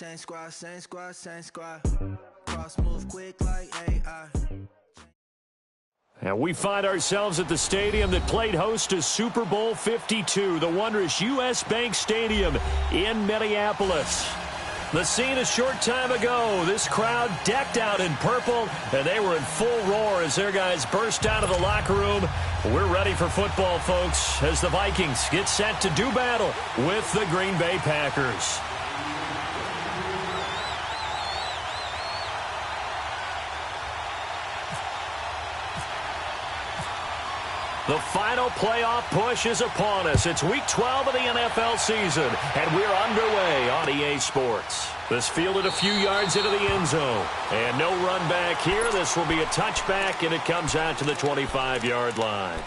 same squad, same squad, same squad. Cross move quick like AI. And we find ourselves at the stadium that played host to Super Bowl 52, the wondrous U.S. Bank Stadium in Minneapolis. The scene a short time ago, this crowd decked out in purple, and they were in full roar as their guys burst out of the locker room. We're ready for football, folks, as the Vikings get set to do battle with the Green Bay Packers. The final playoff push is upon us. It's Week 12 of the NFL season, and we're underway on EA Sports. This fielded a few yards into the end zone, and no run back here. This will be a touchback, and it comes out to the 25-yard line.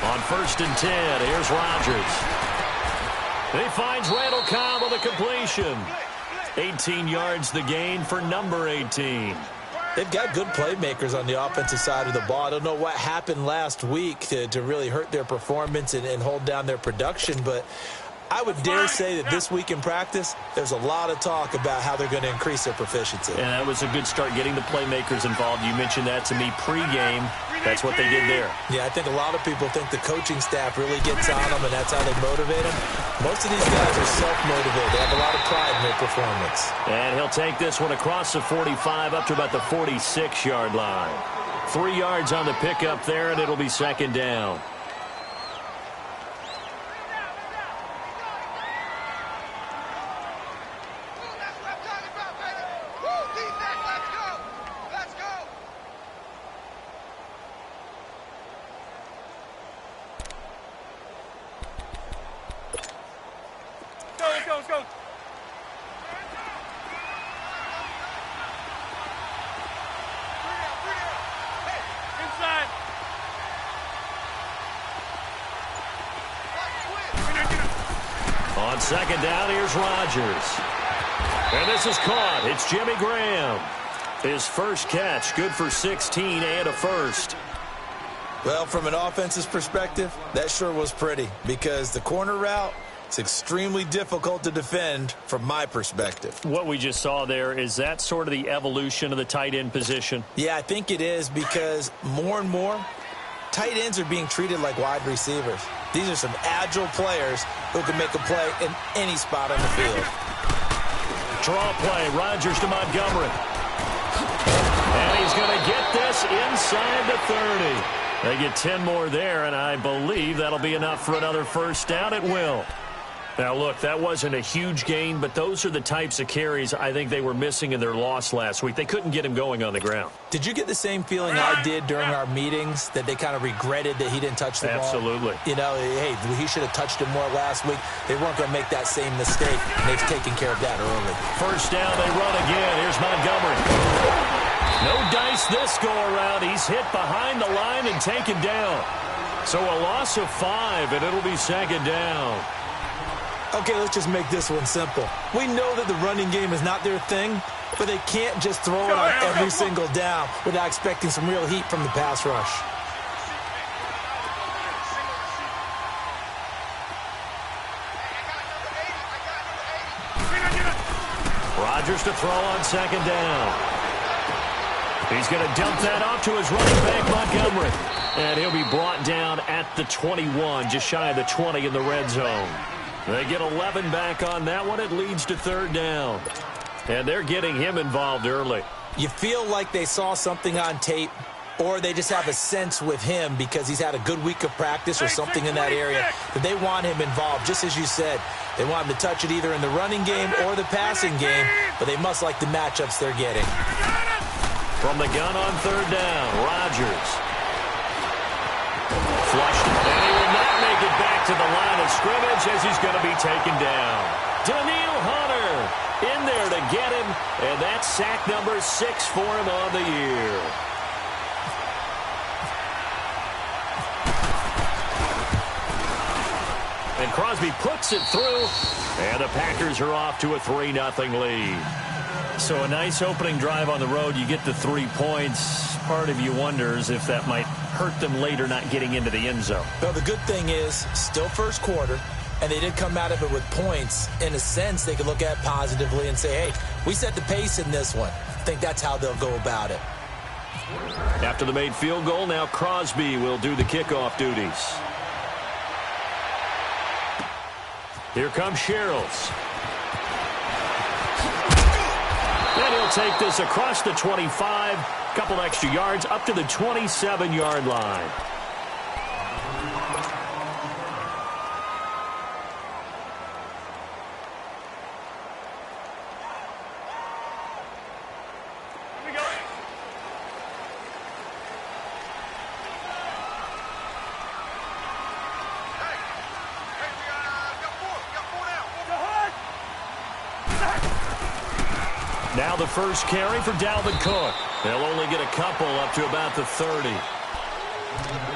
On 1st and 10, here's Rodgers. He finds Randall Cobb on the completion. 18 yards the gain for number 18. They've got good playmakers on the offensive side of the ball. I don't know what happened last week to really hurt their performance and hold down their production, but I would dare say that this week in practice, there's a lot of talk about how they're going to increase their proficiency. And that was a good start, getting the playmakers involved. You mentioned that to me pregame. That's what they did there. Yeah, I think a lot of people think the coaching staff really gets on them, and that's how they motivate them. Most of these guys are self-motivated. They have a lot of pride in their performance. And he'll take this one across the 45 up to about the 46-yard line. 3 yards on the pickup there, and it'll be 2nd down. Let's go. Inside. On 2nd down, here's Rodgers. And this is caught. It's Jimmy Graham. His first catch, good for 16 and a first. Well, from an offense's perspective, that sure was pretty because the corner route, it's extremely difficult to defend from my perspective. What we just saw there, is that sort of the evolution of the tight end position? Yeah, I think it is because more and more, tight ends are being treated like wide receivers. These are some agile players who can make a play in any spot on the field. Draw play, Rodgers to Montgomery. And he's going to get this inside the 30. They get 10 more there, and I believe that'll be enough for another first down. It will. Now, look, that wasn't a huge gain, but those are the types of carries I think they were missing in their loss last week. They couldn't get him going on the ground. Did you get the same feeling I did during our meetings, that they kind of regretted that he didn't touch the ball? Absolutely. You know, hey, he should have touched it more last week. They weren't going to make that same mistake, and they've taken care of that early. First down, they run again. Here's Montgomery. No dice this go-around. He's hit behind the line and taken down. So a loss of 5, and it'll be 2nd down. Okay, let's just make this one simple. We know that the running game is not their thing, but they can't just throw it on every single down without expecting some real heat from the pass rush. Rodgers to throw on 2nd down. He's going to dump that off to his running back, Montgomery. And he'll be brought down at the 21, just shy of the 20 in the red zone. They get 11 back on that one. It leads to 3rd down. And they're getting him involved early. You feel like they saw something on tape, or they just have a sense with him because he's had a good week of practice or something in that area that they want him involved. Just as you said, they want him to touch it either in the running game or the passing game, but they must like the matchups they're getting. From the gun on third down, Rodgers. Flushed, and he will not make it back to the line of scrimmage as he's going to be taken down. Daniil Hunter in there to get him, and that's sack number 6 for him on the year. And Crosby puts it through, and the Packers are off to a 3-0 lead. So a nice opening drive on the road. You get the 3 points. Part of you wonders if that might hurt them later not getting into the end zone. Well, the good thing is, still first quarter, and they did come out of it with points. In a sense, they could look at positively and say, hey, we set the pace in this one. I think that's how they'll go about it. After the made field goal, now Crosby will do the kickoff duties. Here comes Sherrills. And he'll take this across the 25, couple extra yards up to the 27-yard line. Now the first carry for Dalvin Cook. They'll only get a couple up to about the 30.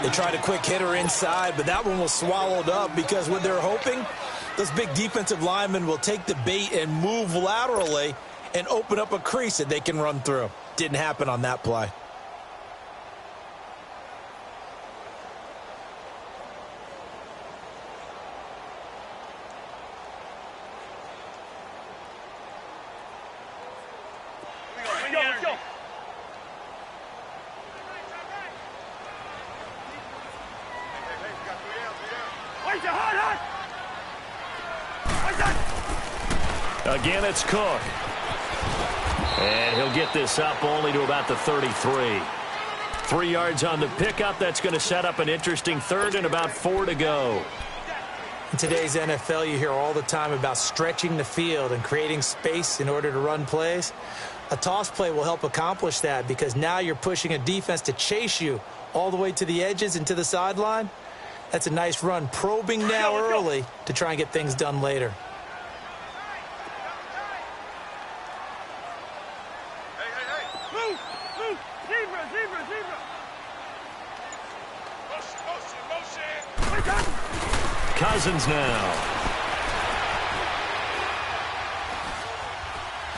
They tried a quick hitter inside, but that one was swallowed up because what they're hoping, those big defensive linemen will take the bait and move laterally and open up a crease that they can run through. Didn't happen on that play. Again, it's Cook. And he'll get this up only to about the 33. 3 yards on the pickup. That's going to set up an interesting third and about 4 to go. In today's NFL, you hear all the time about stretching the field and creating space in order to run plays. A toss play will help accomplish that because now you're pushing a defense to chase you all the way to the edges and to the sideline. That's a nice run, probing now early to try and get things done later. Cousins now.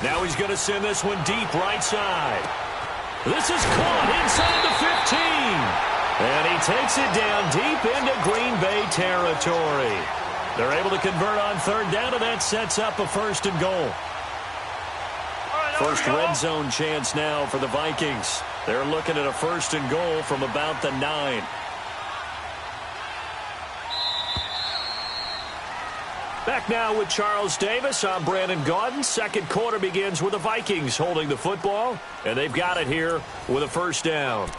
Now he's going to send this one deep right side. This is caught inside the 15. And he takes it down deep into Green Bay territory. They're able to convert on third down, and that sets up a 1st and goal. First red zone chance now for the Vikings. They're looking at a 1st and goal from about the 9. Back now with Charles Davis. I'm Brandon Gaudin. Second quarter begins with the Vikings holding the football, and they've got it here with a 1st down.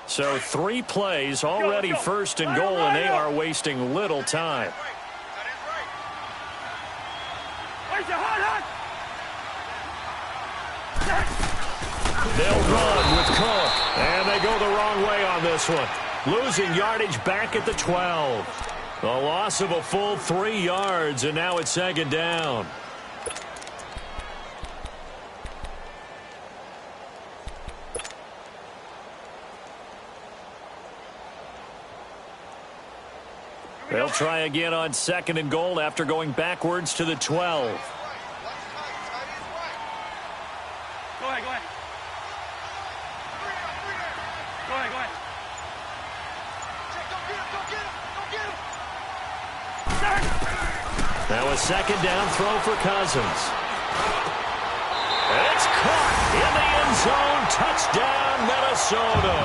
So 3 plays, already 1st and goal, and they are wasting little time. They'll run with Cook, and they go the wrong way on this one. Losing yardage back at the 12. A loss of a full 3 yards, and now it's 2nd down. They'll try again on 2nd and goal after going backwards to the 12. Now a 2nd down throw for Cousins. It's caught in the end zone. Touchdown, Minnesota.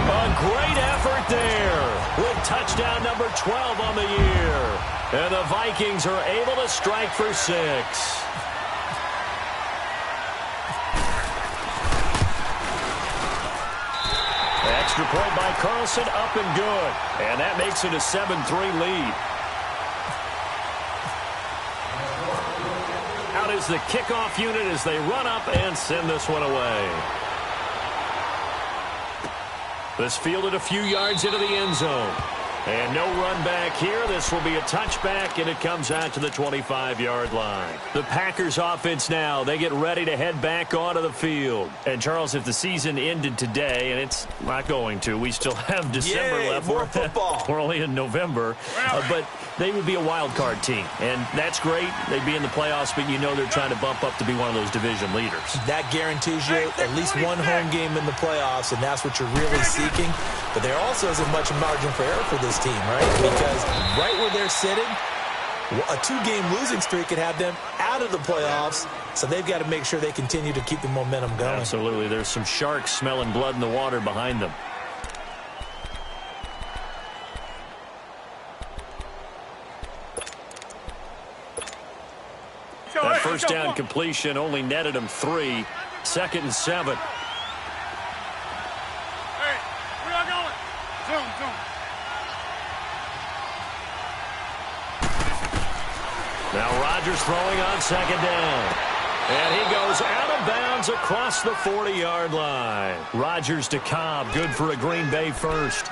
A great effort there with touchdown number 12 on the year. And the Vikings are able to strike for 6. Extra point by Carlson, up and good. And that makes it a 7-3 lead. Out is the kickoff unit as they run up and send this one away. This fielded a few yards into the end zone. And no run back here. This will be a touchback, and it comes out to the 25-yard line. The Packers offense now, they get ready to head back onto the field. And, Charles, if the season ended today, and it's not going to, we still have December left. More football. We're only in November. But they would be a wild card team, and that's great. They'd be in the playoffs, but you know they're trying to bump up to be one of those division leaders. That guarantees you at least one home game in the playoffs, and that's what you're really seeking. But there also isn't much margin for error for this team, right? Because right where they're sitting, a two-game losing streak could have them out of the playoffs, so they've got to make sure they continue to keep the momentum going. Absolutely. There's some sharks smelling blood in the water behind them. That first down completion only netted him 3. 2nd and 7. Hey, where y'all going? Zoom. Now Rodgers throwing on 2nd down. And he goes out of bounds across the 40-yard line. Rodgers to Cobb, good for a Green Bay first.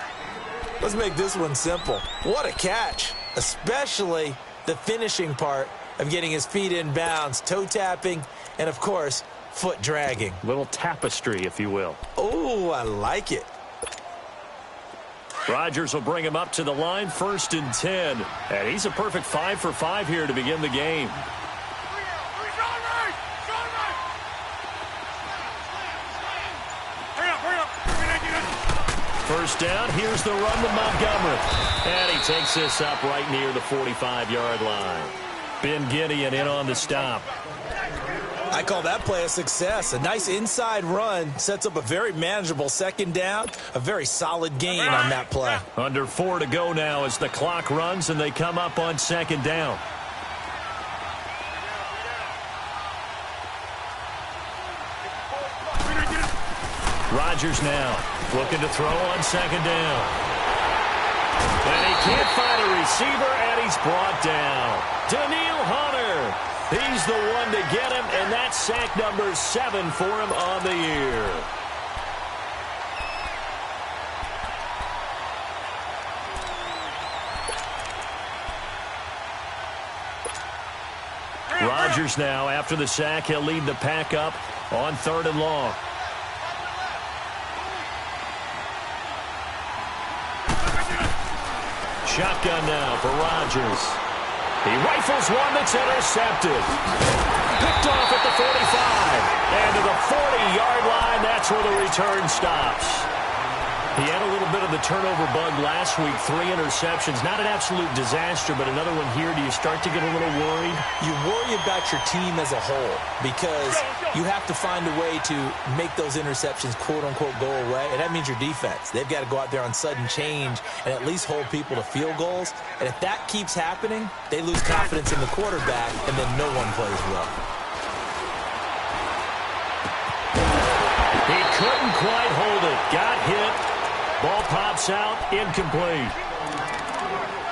Let's make this one simple. What a catch, especially the finishing part of getting his feet in bounds, toe tapping, and, of course, foot dragging. Little tapestry, if you will. Oh, I like it. Rodgers will bring him up to the line, 1st and 10. And he's a perfect 5 for 5 here to begin the game. First down, here's the run to Montgomery. And he takes this up right near the 45-yard line. Ben Gideon in on the stop. I call that play a success. A nice inside run sets up a very manageable 2nd down. A very solid gain on that play. Under 4 to go now as the clock runs and they come up on 2nd down. Rodgers now looking to throw on 2nd down. And he can't find a receiver, and he's brought down. Daniil Hunter. He's the one to get him, and that's sack number 7 for him on the year. Rodgers now, after the sack, he'll lead the pack up on 3rd and long. Shotgun now for Rodgers. He rifles one that's intercepted. Picked off at the 45. And to the 40-yard line, that's where the return stops. He had a little bit of the turnover bug last week, 3 interceptions. Not an absolute disaster, but another one here. Do you start to get a little worried? You worry about your team as a whole because you have to find a way to make those interceptions, quote-unquote, go away, and that means your defense. They've got to go out there on sudden change and at least hold people to field goals. And if that keeps happening, they lose confidence in the quarterback, and then no one plays well. He couldn't quite hold it. Got hit. Ball pops out, incomplete.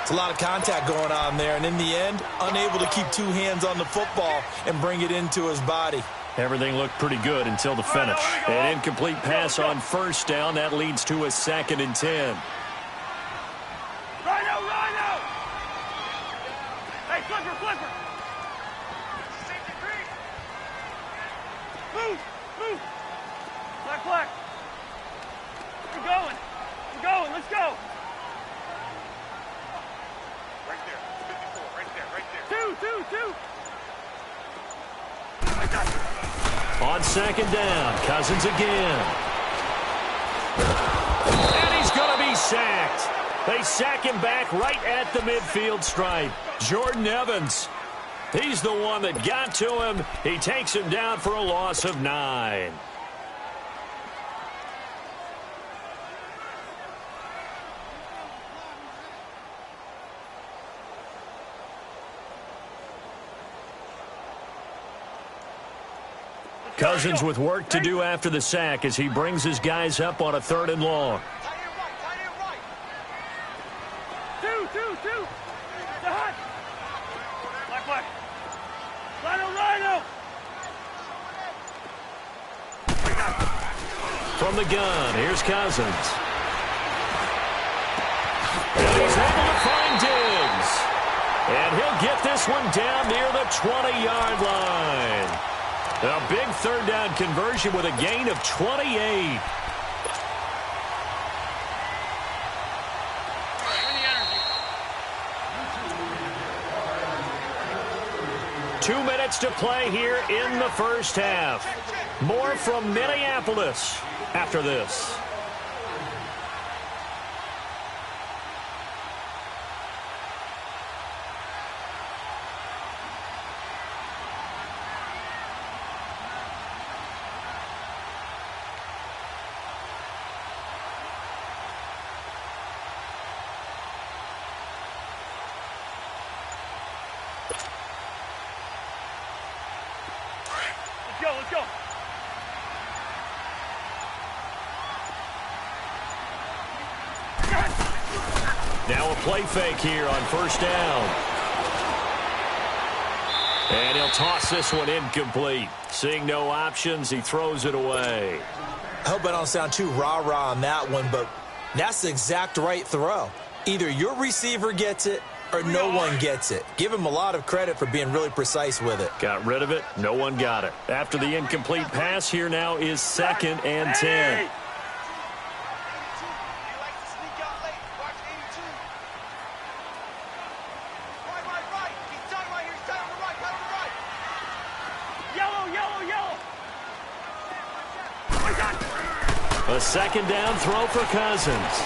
It's a lot of contact going on there, and in the end, unable to keep 2 hands on the football and bring it into his body. Everything looked pretty good until the finish. An incomplete pass on 1st down. That leads to a 2nd and 10. Rhino! Hey, flipper! Move! Black. We're going. Let's go. Right there. 54. Right there. Two. On 2nd down, Cousins again. And he's going to be sacked. They sack him back right at the midfield stripe. Jordan Evans. He's the one that got to him. He takes him down for a loss of 9. Cousins with work to do after the sack as he brings his guys up on a 3rd and long. From the gun, here's Cousins. And he's able to find Diggs. And he'll get this one down near the 20-yard line. A big 3rd down conversion with a gain of 28. Two minutes to play here in the first half. More from Minneapolis after this. Let's go. Now a play fake here on 1st down. And he'll toss this one incomplete. Seeing no options, he throws it away. I hope I don't sound too rah-rah on that one, but that's the exact right throw. Either your receiver gets it or no one gets it. Give him a lot of credit for being really precise with it. Got rid of it. No one got it. After the incomplete pass, here now is 2nd and 10. A 2nd down throw for Cousins.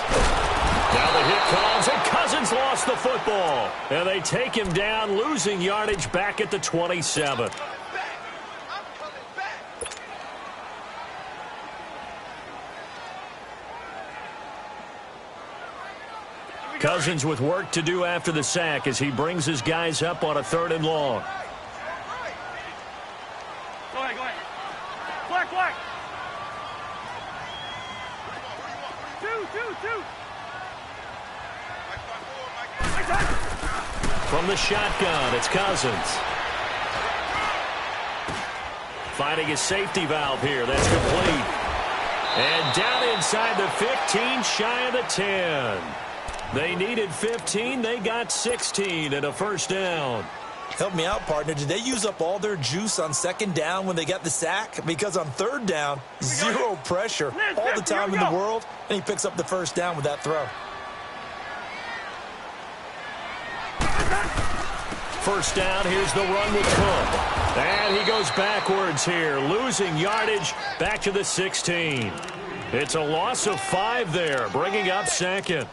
Now the hit comes, and Cousins lost the football. And they take him down, losing yardage back at the 27. Cousins with work to do after the sack as he brings his guys up on a 3rd and long. Go ahead. Black. Two. From the shotgun, it's Cousins. Finding his safety valve here. That's complete. And down inside the 15, shy of the 10. They needed 15. They got 16 and a 1st down. Help me out, partner. Did they use up all their juice on 2nd down when they got the sack? Because on 3rd down, zero pressure all the time in the world, and he picks up the 1st down with that throw. 1st down, here's the run with Cook. And he goes backwards here, losing yardage back to the 16. It's a loss of 5 there, bringing up 2nd.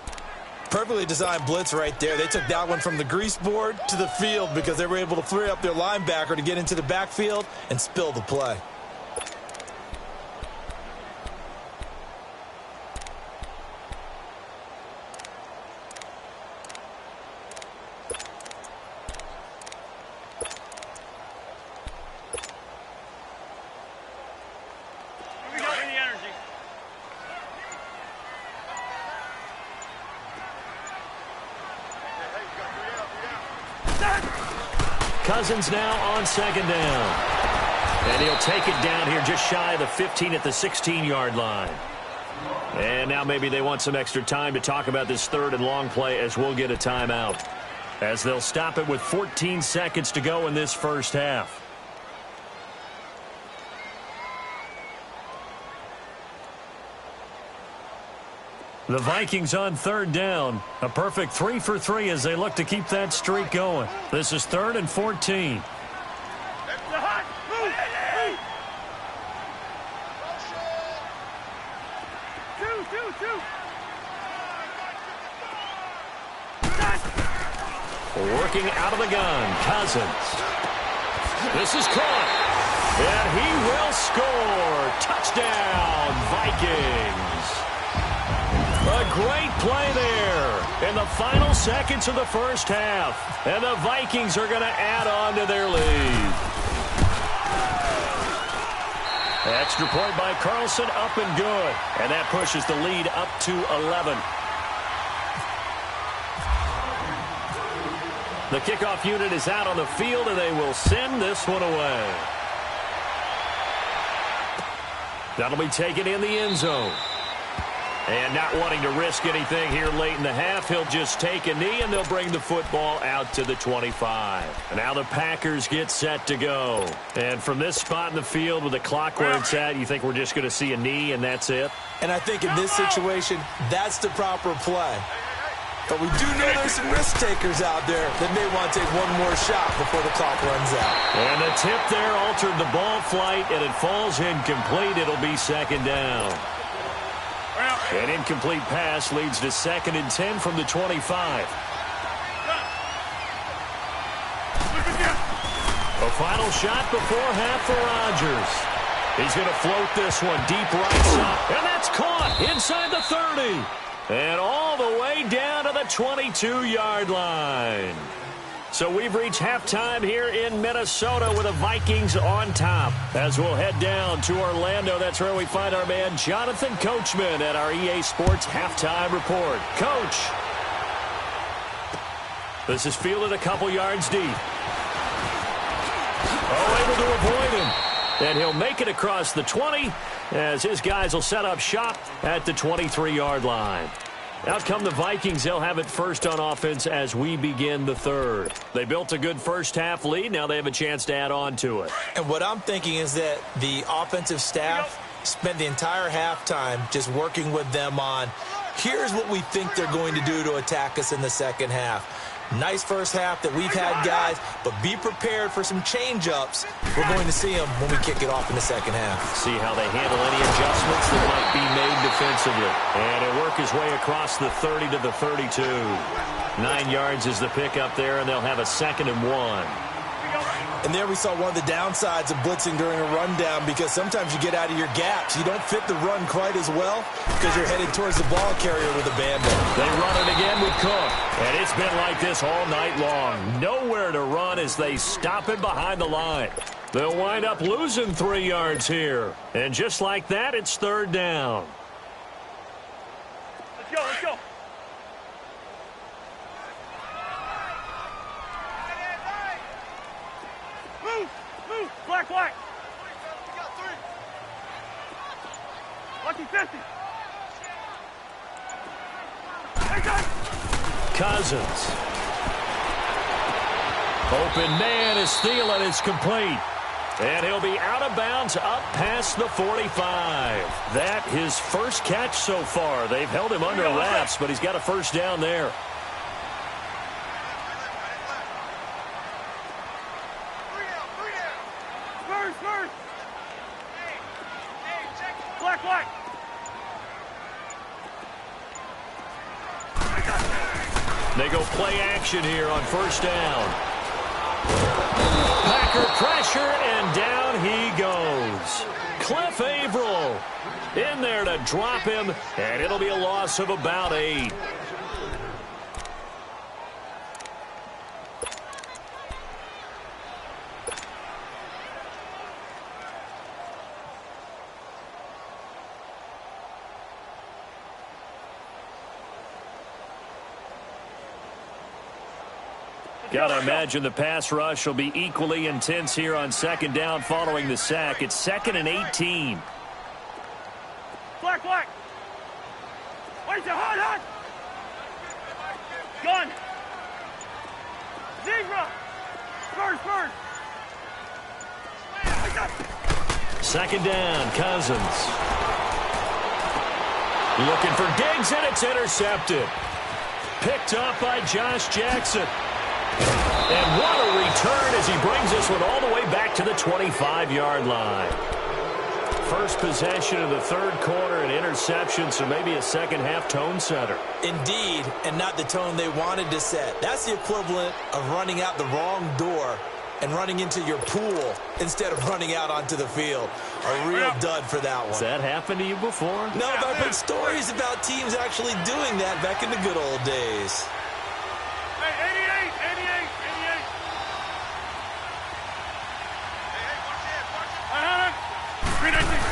Perfectly designed blitz right there. They took that one from the grease board to the field because they were able to free up their linebacker to get into the backfield and spill the play. Cousins now on 2nd down. And he'll take it down here just shy of the 15 at the 16-yard line. And now maybe they want some extra time to talk about this 3rd and long play as we'll get a timeout. As they'll stop it with 14 seconds to go in this first half. The Vikings on 3rd down. A perfect 3 for 3 as they look to keep that streak going. This is 3rd and 14. Working out of the gun, Cousins. This is caught. And he will score. Touchdown, Vikings. A great play there in the final seconds of the first half. And the Vikings are going to add on to their lead. Extra point by Carlson, up and good. And that pushes the lead up to 11. The kickoff unit is out on the field, and they will send this one away. That'll be taken in the end zone. And not wanting to risk anything here late in the half, he'll just take a knee, and they'll bring the football out to the 25. And now the Packers get set to go. And from this spot in the field with the clock where it's at, you think we're just going to see a knee and that's it? And I think in this situation, that's the proper play. But we do know there's some risk takers out there that may want to take one more shot before the clock runs out. And the tip there altered the ball flight, and it falls incomplete. It'll be second down. An incomplete pass leads to 2nd and 10 from the 25. A final shot before half for Rodgers. He's going to float this one deep right side. And that's caught inside the 30. And all the way down to the 22-yard line. So we've reached halftime here in Minnesota with the Vikings on top. As we'll head down to Orlando, that's where we find our man Jonathan Coachman at our EA Sports Halftime Report. Coach. This is fielded a couple yards deep. Oh, able to avoid him. And he'll make it across the 20 as his guys will set up shop at the 23-yard line. Out come the Vikings. They'll have it first on offense as we begin the third. They built a good first-half lead. Now they have a chance to add on to it. And what I'm thinking is that the offensive staff spent the entire halftime just working with them on, here's what we think they're going to do to attack us in the second half. Nice first half that we've had, guys, but be prepared for some change-ups. We're going to see them when we kick it off in the second half. See how they handle any adjustments that might be made defensively. And he'll work his way across the 30 to the 32. 9 yards is the pickup there, and they'll have a 2nd and 1. And there we saw one of the downsides of blitzing during a rundown, because sometimes you get out of your gaps. You don't fit the run quite as well because you're headed towards the ball carrier with abandon. They run it again with Cook. And it's been like this all night long. Nowhere to run as they stop him behind the line. They'll wind up losing 3 yards here. And just like that, it's 3rd down. Let's go, let's go. Move, black. We got 3. Lucky 50. Cousins. Open man is Thielen. It's complete. And he'll be out of bounds up past the 45. That his first catch so far. They've held him under wraps, but he's got a first down there. Black. They go play action here on first down. Packer pressure, and down he goes. Cliff Averill in there to drop him, and it'll be a loss of about 8. Got to imagine the pass rush will be equally intense here on 2nd down following the sack. It's 2nd and 18. Black. Wait, hot. Gun. Zebra. Spurs. 2nd down, Cousins. Looking for Diggs, and it's intercepted. Picked up by Josh Jackson. And what a return as he brings this one all the way back to the 25-yard line. First possession of the 3rd quarter, an interception, so maybe a second-half tone setter. Indeed, and not the tone they wanted to set. That's the equivalent of running out the wrong door and running into your pool instead of running out onto the field. A real dud for that one. Has that happened to you before? No, but I've heard stories about teams actually doing that back in the good old days. Hey, 88. Hey, watch it. 319.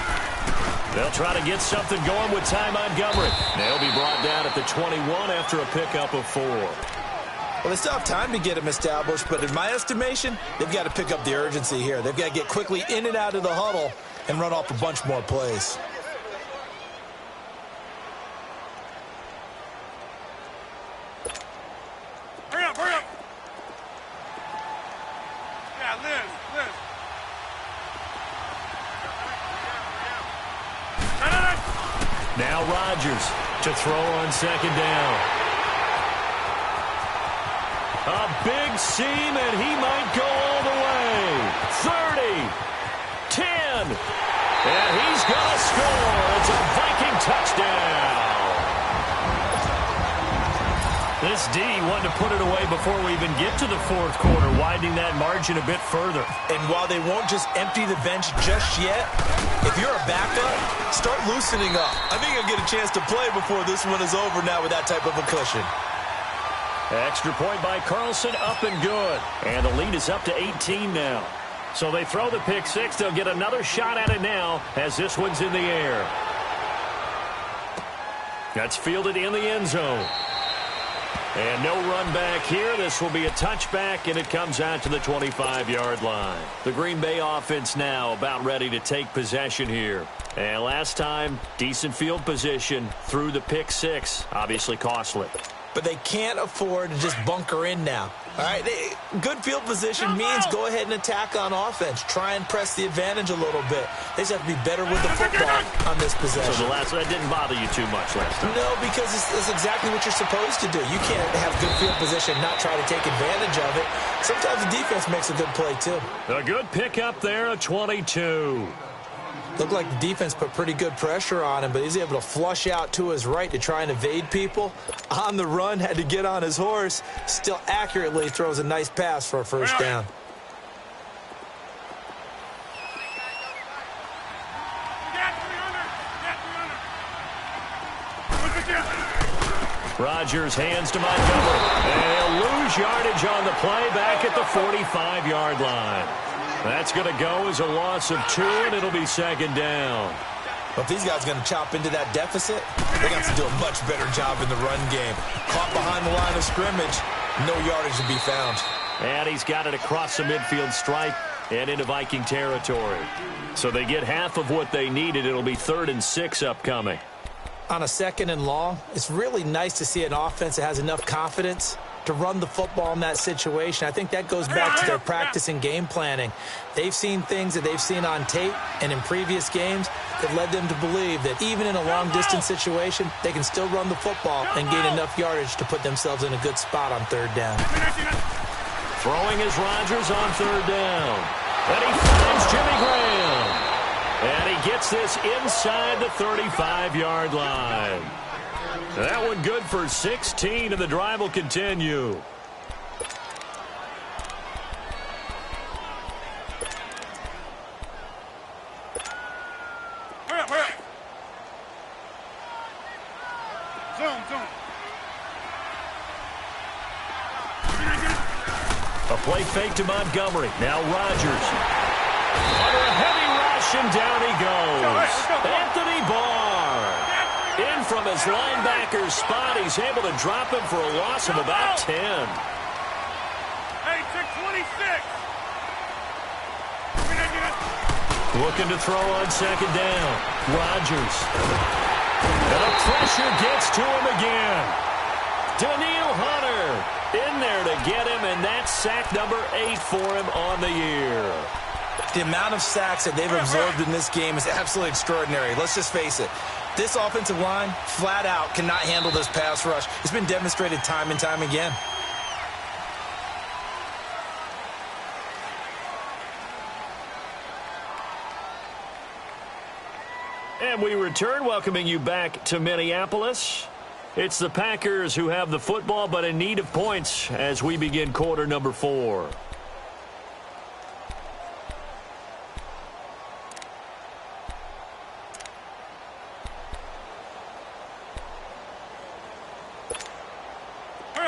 They'll try to get something going with Ty Montgomery. They'll be brought down at the 21 after a pickup of 4. Well, they still have time to get him established, but in my estimation, they've got to pick up the urgency here. They've got to get quickly in and out of the huddle and run off a bunch more plays. Hurry up, hurry up. Yeah, Liz. Now Rodgers to throw on second down. A big seam, and he might go all the way. 30, 10, and he's going to score. It's a Viking touchdown. This D wanted to put it away before we even get to the fourth quarter, widening that margin a bit further. And while they won't just empty the bench just yet, if you're a backup, start loosening up. I think you'll get a chance to play before this one is over now with that type of a cushion. Extra point by Carlson, up and good. And the lead is up to 18 now. So they throw the pick six. They'll get another shot at it now as this one's in the air. That's fielded in the end zone. And no run back here. This will be a touchback, and it comes out to the 25-yard line. The Green Bay offense now about ready to take possession here. And last time, decent field position through the pick six. Obviously costly. But they can't afford to just bunker in now. All right, good field position means go ahead and attack on offense. Try and press the advantage a little bit. They just have to be better with the football on this possession. So that didn't bother you too much last time? No, because it's exactly what you're supposed to do. You can't have good field position and not try to take advantage of it. Sometimes the defense makes a good play, too. A good pickup there, a 22. Looked like the defense put pretty good pressure on him, but he's able to flush out to his right to try and evade people. On the run, had to get on his horse. Still accurately throws a nice pass for a first down. Rodgers hands to Montgomery. They'll lose yardage on the play back at the 45-yard line. That's going to go as a loss of 2, and it'll be second down. But if these guys are going to chop into that deficit, they're going to have to do a much better job in the run game. Caught behind the line of scrimmage, no yardage to be found. And he's got it across the midfield stripe and into Viking territory. So they get half of what they needed. It'll be 3rd and 6 upcoming. On a 2nd and long, it's really nice to see an offense that has enough confidence to run the football in that situation. I think that goes back to their practice and game planning. They've seen things that they've seen on tape and in previous games that led them to believe that even in a long-distance situation, they can still run the football and gain enough yardage to put themselves in a good spot on 3rd down. Throwing is Rodgers on 3rd down. And he finds Jimmy Graham. And he gets this inside the 35-yard line. That one good for 16, and the drive will continue. Hurry up, hurry up. Zoom. A play fake to Montgomery. Now Rodgers. Under a heavy rush, and down he goes. Anthony Barr. In from his linebacker's spot. He's able to drop him for a loss of about 10. Hey, 626. Looking to throw on 2nd down. Rodgers. And the pressure gets to him again. Daniil Hunter in there to get him, and that's sack number 8 for him on the year. The amount of sacks that they've absorbed in this game is absolutely extraordinary. Let's just face it. This offensive line, flat out, cannot handle this pass rush. It's been demonstrated time and time again. And we return, welcoming you back to Minneapolis. It's the Packers who have the football, but in need of points as we begin quarter number 4.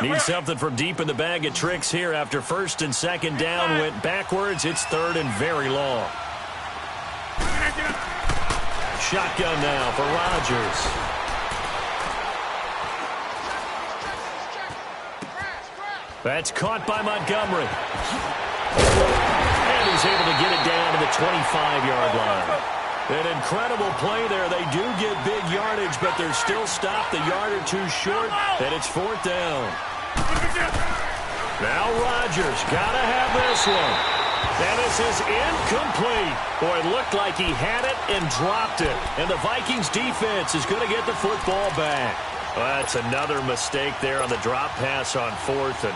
Need something from deep in the bag of tricks here after 1st and 2nd down went backwards. It's 3rd and very long. Shotgun now for Rodgers. That's caught by Montgomery. And he's able to get it down to the 25-yard line. An incredible play there. They do get big yardage, but they're still stopped a yard or two short, and it's 4th down. Now Rodgers got to have this one. And this is incomplete. Boy, it looked like he had it and dropped it. And the Vikings defense is going to get the football back. Well, that's another mistake there on the drop pass on 4th, and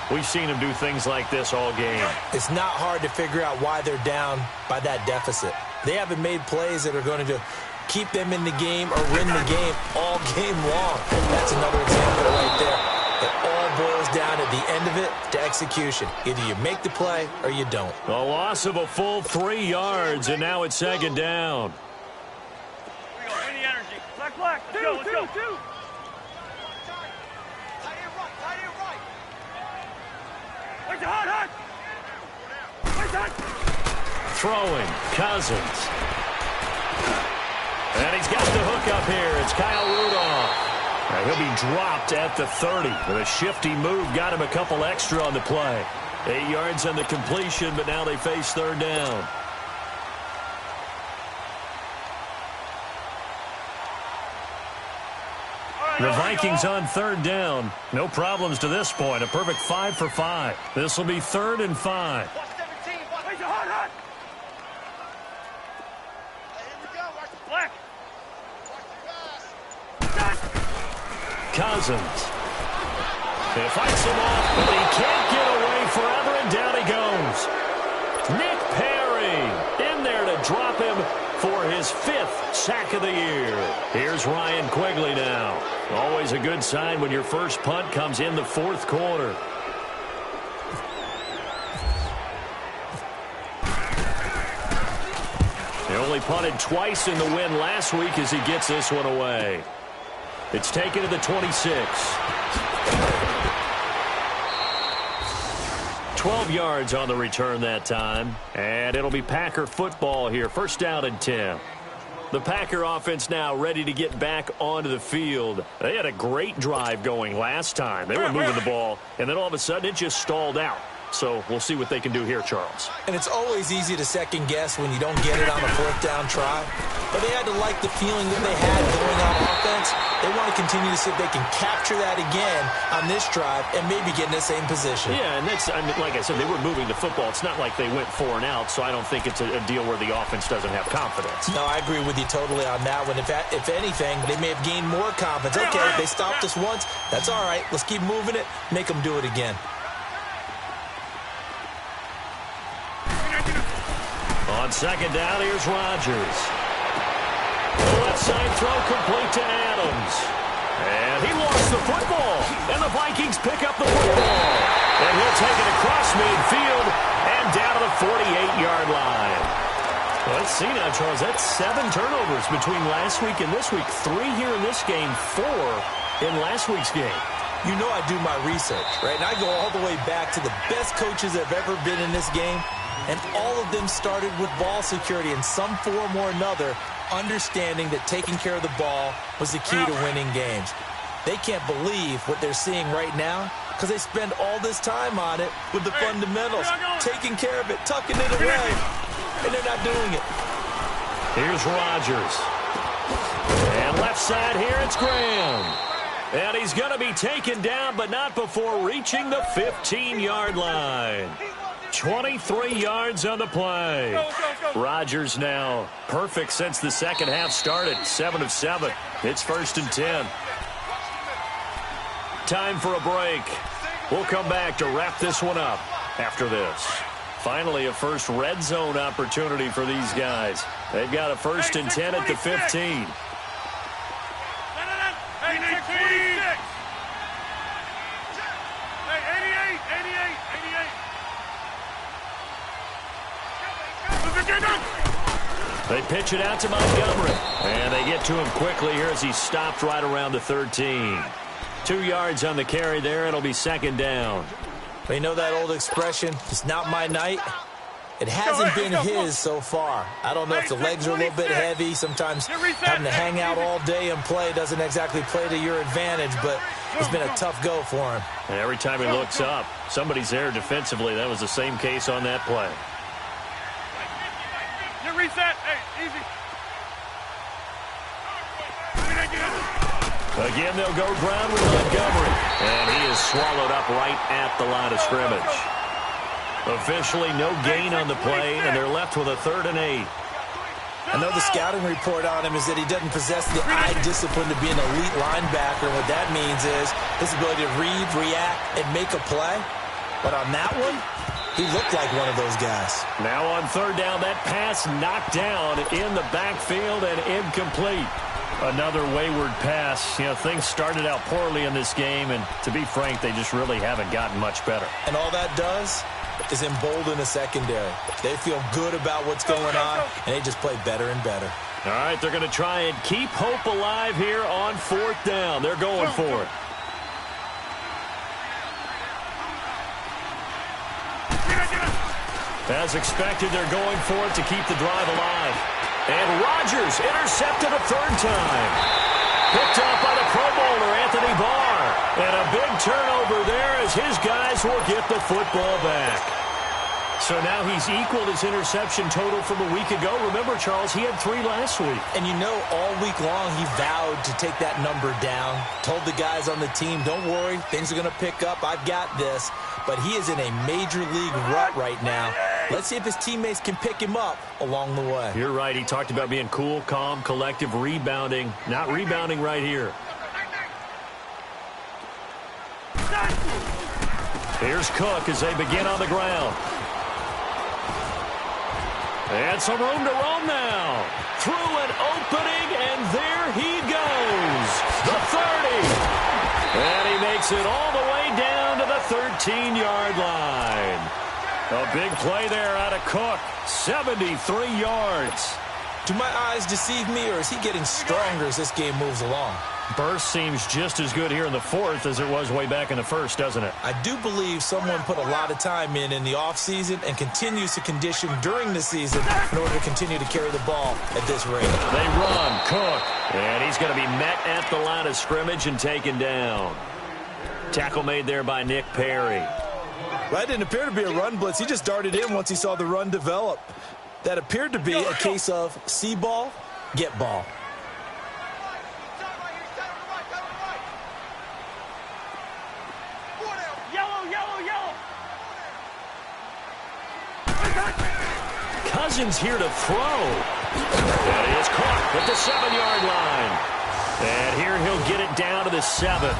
we've seen him do things like this all game. It's not hard to figure out why they're down by that deficit. They haven't made plays that are going to keep them in the game or win the game all game long. That's another example right there. It all boils down at the end of it to execution. Either you make the play or you don't. A loss of a full 3 yards, and now it's 2nd down. Here we go. Any energy. Black. Let's go. Where's the hot? Throwing, Cousins. And he's got the hook up here. It's Kyle Rudolph. He'll be dropped at the 30. With a shifty move, got him a couple extra on the play. 8 yards on the completion, but now they face 3rd down. The Vikings on 3rd down. No problems to this point. A perfect 5 for 5. This will be 3rd and 5. Watch 17. Where's the hot? Here we go. Watch the black. Watch the pass. Cousins. He fights him off, but he can't get away forever, and down he goes. Nick Perry in there to drop him for his 5th sack of the year. Here's Ryan Quigley now. Always a good sign when your first punt comes in the 4th quarter. He only punted twice in the win last week as he gets this one away. It's taken to the 26. 12 yards on the return that time. And it'll be Packer football here. 1st down and 10. The Packer offense now ready to get back onto the field. They had a great drive going last time. They were moving the ball, and then all of a sudden it just stalled out. So we'll see what they can do here, Charles. And it's always easy to second guess when you don't get it on a 4th down try. But they had to like the feeling that they had going on offense. They want to continue to see if they can capture that again on this drive and maybe get in the same position. Yeah, and that's, I mean, like I said, they were moving the football. It's not like they went 4 and out, so I don't think it's a deal where the offense doesn't have confidence. No, I agree with you totally on that one. If anything, they may have gained more confidence. Okay, they stopped us once. That's all right. Let's keep moving it. Make them do it again. On 2nd down, here's Rodgers. The left side throw complete to Adams. And he lost the football. And the Vikings pick up the football. And he'll take it across midfield and down to the 48-yard line. Well, let's see now, Charles. That's 7 turnovers between last week and this week. 3 here in this game, 4 in last week's game. You know I do my research, right? And I go all the way back to the best coaches that have ever been in this game. And all of them started with ball security in some form or another, understanding that taking care of the ball was the key to winning games. They can't believe what they're seeing right now because they spend all this time on it with the fundamentals, taking care of it, tucking it away, and they're not doing it. Here's Rodgers. And left side here, it's Graham. And he's going to be taken down, but not before reaching the 15-yard line. 23 yards on the play. Rodgers now perfect since the second half started. 7 of 7. It's 1st and 10. Time for a break. We'll come back to wrap this one up after this. Finally, a first red zone opportunity for these guys. They've got a 1st and 10 at the 15. They pitch it out to Montgomery. And they get to him quickly here as he stopped right around the 13. 2 yards on the carry there. It'll be 2nd down. You know that old expression, it's not my night? It hasn't been his so far. I don't know if the legs are a little bit heavy. Sometimes having to hang out all day and play doesn't exactly play to your advantage, but it's been a tough go for him. And every time he looks up, somebody's there defensively. That was the same case on that play. Get reset. Hey, easy. Again, they'll go ground with Montgomery. And he is swallowed up right at the line of scrimmage. Officially no gain on the play, and they're left with a 3rd and 8. I know the scouting report on him is that he doesn't possess the eye discipline to be an elite linebacker. What that means is his ability to read, react, and make a play. But on that one, he looked like one of those guys. Now on 3rd down, that pass knocked down in the backfield and incomplete. Another wayward pass. You know, things started out poorly in this game, and to be frank, they just really haven't gotten much better. And all that does is embolden the secondary. They feel good about what's going on, and they just play better and better. All right, they're going to try and keep hope alive here on 4th down. They're going for it. As expected, they're going for it to keep the drive alive. And Rodgers intercepted a 3rd time. Picked up by the Pro Bowler, Anthony Barr. And a big turnover there as his guys will get the football back. So now he's equaled his interception total from a week ago. Remember, Charles, he had 3 last week. And you know, all week long he vowed to take that number down. Told the guys on the team, don't worry, things are going to pick up. I've got this. But he is in a major league rut right now. Let's see if his teammates can pick him up along the way. You're right. He talked about being cool, calm, collective, rebounding. Not rebounding right here. Here's Cook as they begin on the ground. And some room to roam now. Through an opening, and there he goes. The 30. And he makes it all the way down to the 13-yard line. A big play there out of Cook. 73 yards. Do my eyes deceive me, or is he getting stronger as this game moves along? Burst seems just as good here in the 4th as it was way back in the 1st, doesn't it? I do believe someone put a lot of time in the offseason and continues to condition during the season in order to continue to carry the ball at this rate. They run. Cook. And he's going to be met at the line of scrimmage and taken down. Tackle made there by Nick Perry. That didn't appear to be a run blitz. He just darted in once he saw the run develop. That appeared to be a case of see ball, get ball. Cousins here to throw. And he is caught at the 7-yard line. And here he'll get it down to the 7.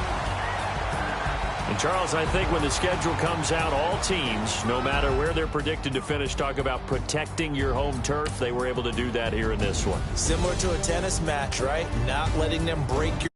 And, Charles, I think when the schedule comes out, all teams, no matter where they're predicted to finish, talk about protecting your home turf. They were able to do that here in this one. Similar to a tennis match, right? Not letting them break your